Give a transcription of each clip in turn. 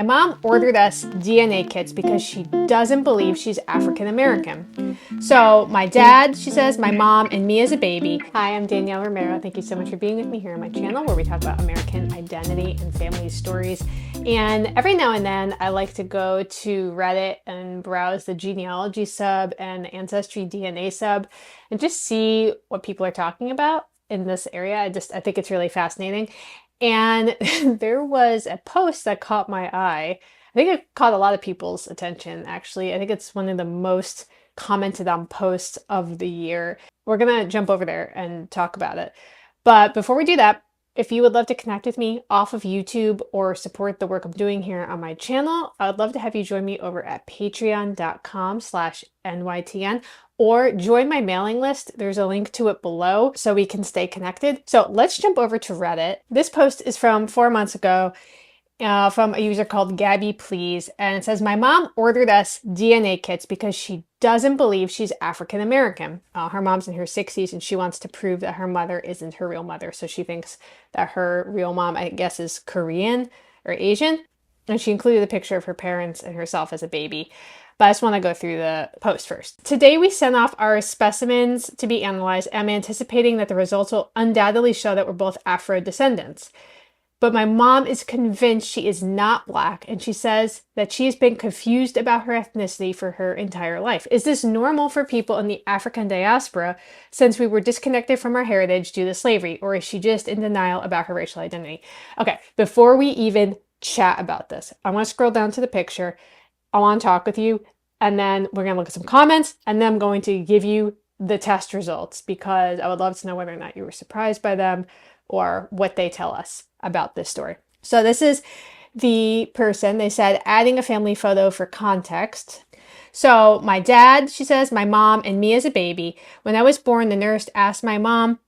My mom ordered us DNA kits because she doesn't believe she's African American. So my dad, she says, my mom, and me as a baby. Hi, I'm Danielle Romero. Thank you so much for being with me here on my channel where we talk about American identity and family stories. And every now and then I like to go to Reddit and browse the genealogy sub and the ancestry DNA sub and just see what people are talking about in this area. I think it's really fascinating. And there was a post that caught my eye. I think it caught a lot of people's attention, actually. I think it's one of the most commented on posts of the year. We're going to jump over there and talk about it. But before we do that, if you would love to connect with me off of YouTube or support the work I'm doing here on my channel, I would love to have you join me over at patreon.com/NYTN or join my mailing list. There's a link to it below so we can stay connected. So let's jump over to Reddit. This post is from 4 months ago from a user called Gabby Please, and it says, my mom ordered us DNA kits because she doesn't believe she's African American. Her mom's in her 60s and she wants to prove that her mother isn't her real mother. So she thinks that her real mom, I guess, is Korean or Asian. And she included a picture of her parents and herself as a baby. But I just want to go through the post first. Today we sent off our specimens to be analyzed. I'm anticipating that the results will undoubtedly show that we're both Afro descendants. But my mom is convinced she is not Black, and she says that she has been confused about her ethnicity for her entire life. Is this normal for people in the African diaspora since we were disconnected from our heritage due to slavery, or is she just in denial about her racial identity? Okay, before we even chat about this, I want to scroll down to the picture. I want to talk with you, and then we're going to look at some comments, and then I'm going to give you the test results because I would love to know whether or not you were surprised by them or what they tell us about this story. So this is the person. They said, adding a family photo for context. So my dad, she says, my mom, and me as a baby. When I was born, the nurse asked my mom,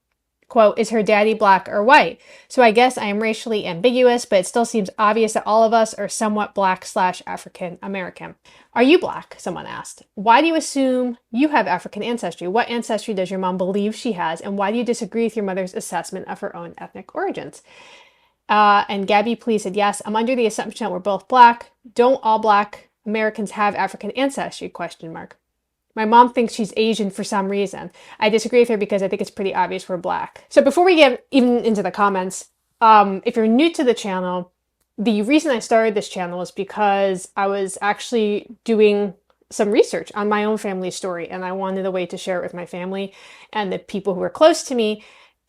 quote, is her daddy Black or white? So I guess I am racially ambiguous, but it still seems obvious that all of us are somewhat Black/African American. Are you Black? Someone asked. Why do you assume you have African ancestry? What ancestry does your mom believe she has? And why do you disagree with your mother's assessment of her own ethnic origins? And Gabby Please said, yes, I'm under the assumption that we're both Black. Don't all Black Americans have African ancestry? Question mark. My mom thinks she's Asian for some reason. I disagree with her because I think it's pretty obvious we're Black. So before we get even into the comments, if you're new to the channel, the reason I started this channel is because I was actually doing some research on my own family story, and I wanted a way to share it with my family and the people who are close to me.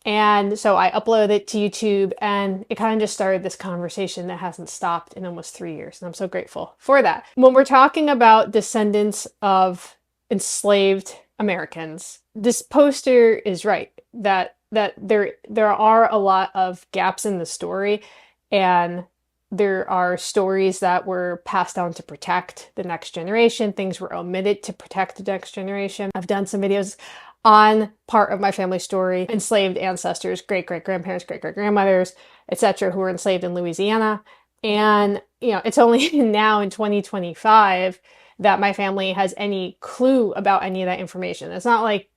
And so I uploaded it to YouTube, and it kind of just started this conversation that hasn't stopped in almost 3 years. And I'm so grateful for that. When we're talking about descendants of enslaved Americans, this poster is right that there are a lot of gaps in the story, and there are stories that were passed down to protect the next generation. Things were omitted to protect the next generation. I've done some videos on part of my family story, enslaved ancestors, great-great-grandparents, great-great-grandmothers, etc., who were enslaved in Louisiana. And, you know, it's only now in 2025 that my family has any clue about any of that information. It's not like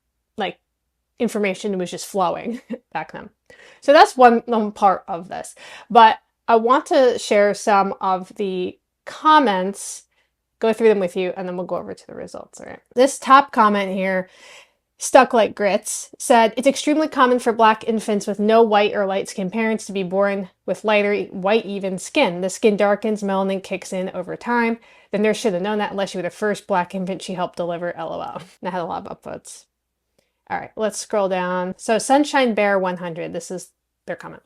information was just flowing back then. So that's one part of this. But I want to share some of the comments, go through them with you, and then we'll go over to the results. All right. This top comment here, Stuck Like Grits, said, it's extremely common for Black infants with no white or light-skinned parents to be born with lighter white even skin. The skin darkens, melanin kicks in over time. The nurse should have known that unless you were the first Black infant she helped deliver, LOL. And I had a lot of upvotes. All right, let's scroll down. So Sunshine Bear 100, this is their comment.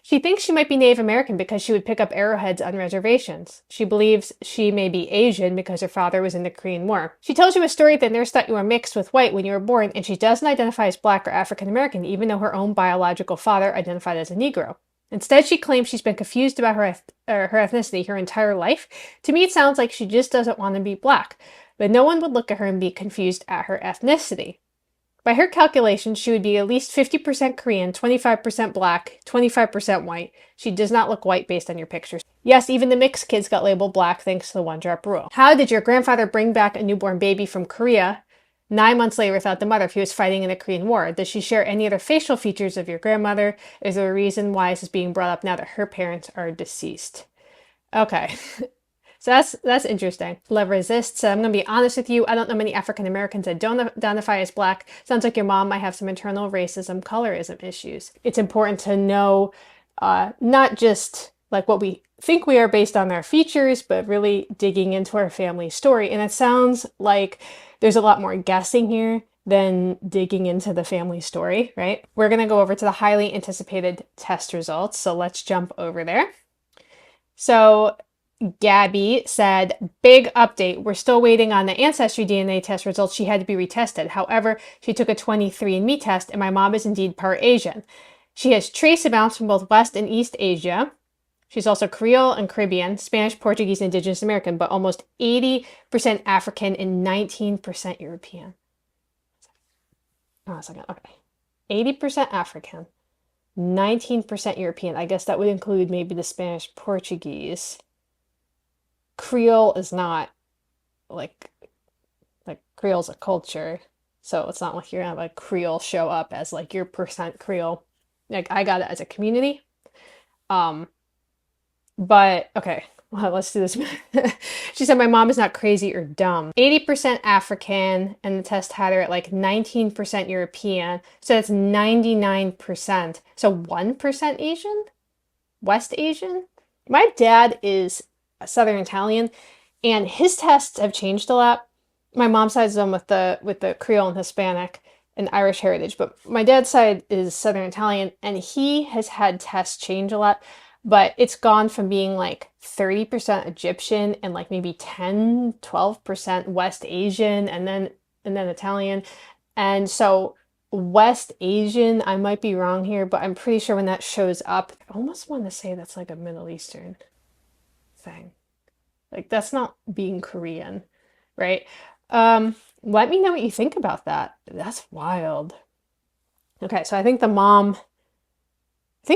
She thinks she might be Native American because she would pick up arrowheads on reservations. She believes she may be Asian because her father was in the Korean War. She tells you a story that nurse thought you were mixed with white when you were born, and she doesn't identify as Black or African American, even though her own biological father identified as a Negro. Instead, she claims she's been confused about her ethnicity her entire life. To me, it sounds like she just doesn't want to be Black, but no one would look at her and be confused at her ethnicity. By her calculations, she would be at least 50% Korean, 25% Black, 25% white. She does not look white based on your pictures. Yes, even the mixed kids got labeled Black thanks to the one-drop rule. How did your grandfather bring back a newborn baby from Korea 9 months later without the mother if he was fighting in the Korean War? Does she share any other facial features of your grandmother? Is there a reason why this is being brought up now that her parents are deceased? Okay, So that's interesting. Love Resist said, I'm going to be honest with you. I don't know many African Americans that don't identify as Black. Sounds like your mom might have some internal racism, colorism issues. It's important to know not just like what we think we are based on their features, but really digging into our family story. And it sounds like there's a lot more guessing here than digging into the family story, right? We're going to go over to the highly anticipated test results. So let's jump over there. So Gabby said, big update. We're still waiting on the Ancestry DNA test results. She had to be retested. However, she took a 23andMe test and my mom is indeed part Asian. She has trace amounts from both West and East Asia. She's also Creole and Caribbean, Spanish, Portuguese, and Indigenous American, but almost 80% African and 19% European. Oh, a second. Okay. 80% African, 19% European. I guess that would include maybe the Spanish, Portuguese. Creole is not like Creole's a culture, so it's not like you're gonna have a Creole show up as like your percent Creole. Like I got it as a community. But okay, well, let's do this. She said my mom is not crazy or dumb. 80% African, and the test had her at like 19% European, so that's 99%. So 1% Asian, West Asian. My dad is Southern Italian, and his tests have changed a lot. My mom's side is done with the Creole and Hispanic and Irish heritage, but my dad's side is Southern Italian, and he has had tests change a lot. But it's gone from being like 30% Egyptian and like maybe 10, 12% West Asian and then Italian. And so West Asian, I might be wrong here, but I'm pretty sure when that shows up, I almost want to say that's like a Middle Eastern thing. Like that's not being Korean, right? Let me know what you think about that. That's wild. Okay, so I think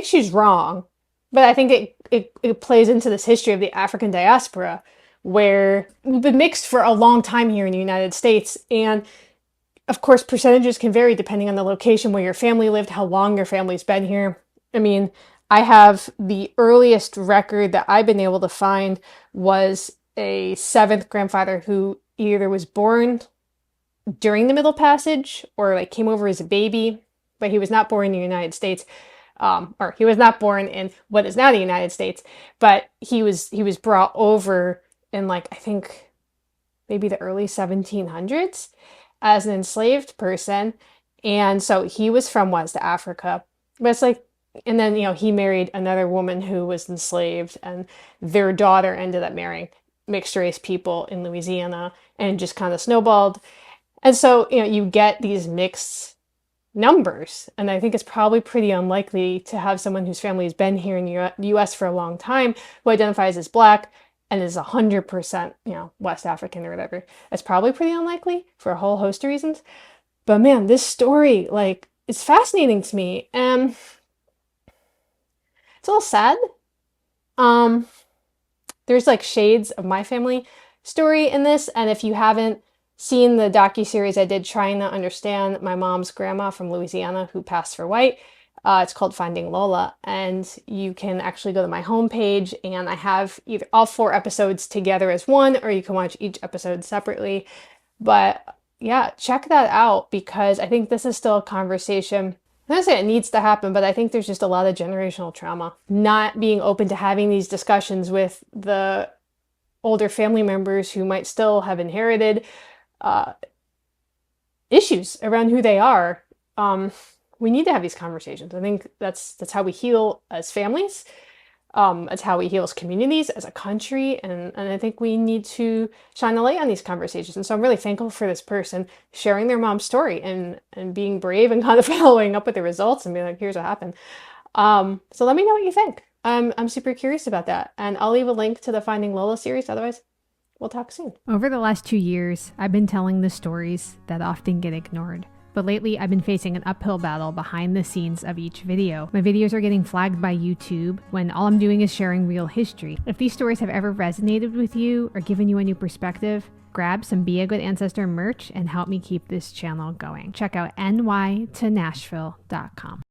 she's wrong. But I think it plays into this history of the African diaspora, where we've been mixed for a long time here in the United States. And of course, percentages can vary depending on the location where your family lived, how long your family's been here. I mean, I have the earliest record that I've been able to find was a 7th grandfather who either was born during the Middle Passage or like came over as a baby, but he was not born in the United States. Or he was not born in what is now the United States, but he was brought over in like, I think maybe the early 1700s as an enslaved person. And so he was from West Africa, but it's like, and then, he married another woman who was enslaved and their daughter ended up marrying mixed race people in Louisiana and just kind of snowballed. And so, you get these mixed numbers. And I think it's probably pretty unlikely to have someone whose family has been here in the US for a long time who identifies as Black and is 100%, West African or whatever. It's probably pretty unlikely for a whole host of reasons. But man, this story, like, it's fascinating to me. And it's a little sad. There's like shades of my family story in this. And if you haven't seen the docu-series I did trying to understand my mom's grandma from Louisiana who passed for white, it's called Finding Lola, and you can actually go to my homepage and I have either all 4 episodes together as one, or you can watch each episode separately. But yeah, check that out because I think this is still a conversation. I'm not saying it needs to happen, but I think there's just a lot of generational trauma. Not being open to having these discussions with the older family members who might still have inherited issues around who they are. We need to have these conversations. I think that's how we heal as families. It's how we heal as communities, as a country, and I think we need to shine a light on these conversations. And so I'm really thankful for this person sharing their mom's story and being brave and kind of following up with the results and being like, here's what happened. So let me know what you think. I'm super curious about that, and I'll leave a link to the Finding Lola series. Otherwise, we'll talk soon. Over the last 2 years, I've been telling the stories that often get ignored. But lately, I've been facing an uphill battle behind the scenes of each video. My videos are getting flagged by YouTube when all I'm doing is sharing real history. If these stories have ever resonated with you or given you a new perspective, grab some Be a Good Ancestor merch and help me keep this channel going. Check out nytonashville.com.